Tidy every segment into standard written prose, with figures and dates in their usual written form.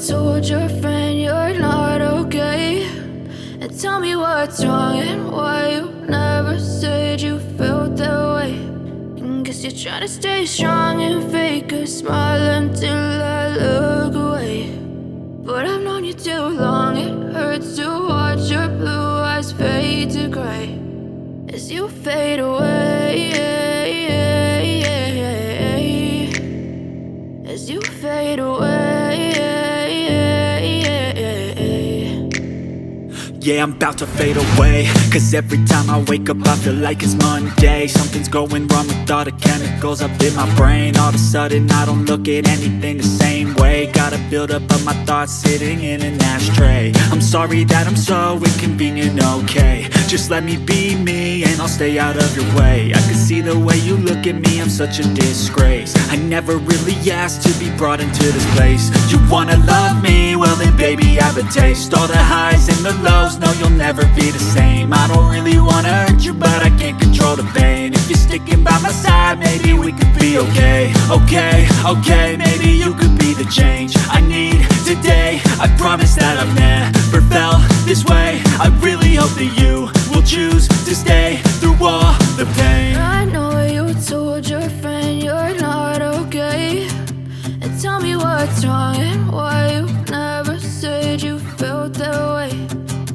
told your friend you're not okay, and tell me what's wrong and why you never said you felt that way. And guess you're trying to stay strong and fake a smile until I look away. But I've known you too long, it hurts to watch your blue eyes fade to gray as you fade away, as you fade away. Yeah, I'm about to fade away, cause every time I wake up I feel like it's Monday. Something's going wrong with all the chemicals up in my brain. All of a sudden I don't look at anything the same way. Gotta build up of my thoughts sitting in an ashtray. I'm sorry that I'm so inconvenient, okay. Just let me be me and I'll stay out of your way. I can see the way you look at me, I'm such a disgrace. I never really asked to be brought into this place. You wanna love me? Well then baby I have a taste. All the highs and the lows, no you'll never be the same. I don't really wanna hurt you but I can't control the pain. If you're sticking by my side maybe we could be okay. Okay, maybe you could be the change I need today. I promise that I've never felt this way. I really hope that you will choose to stay through all the pain. I know you told your friend you're not okay, and tell me what's wrong and why you never said you felt that way.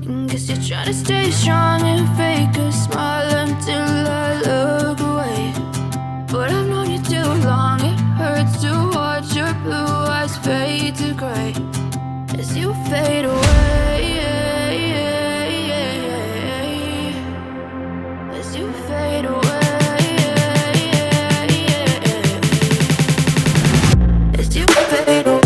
And guess you're trying to stay strong and fake a smile until I look away. But I've known you too long, it hurts to watch your blue eyes fade to gray as you fade away, as you fade away, as you fade away.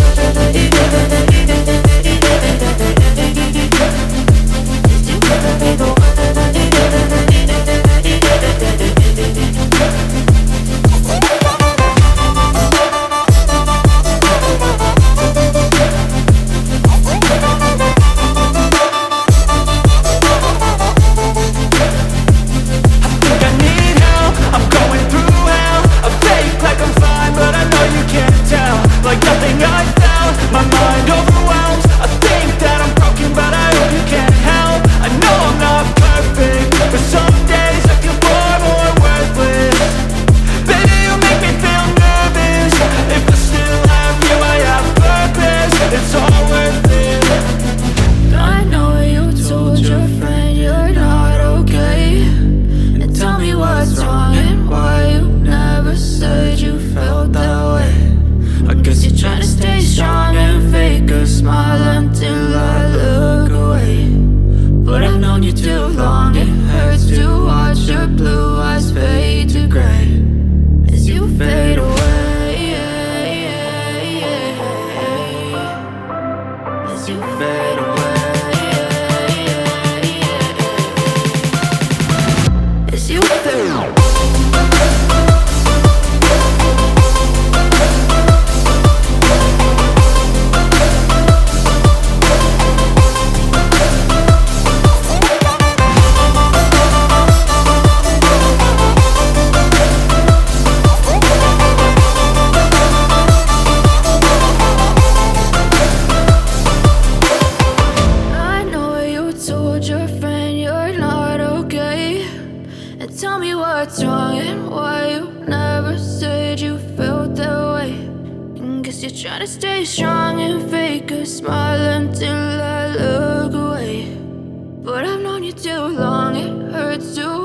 Tell me what's wrong and why you never said you felt that way. And guess you're trying to stay strong and fake a smile until I look away. But I've known you too long, it hurts to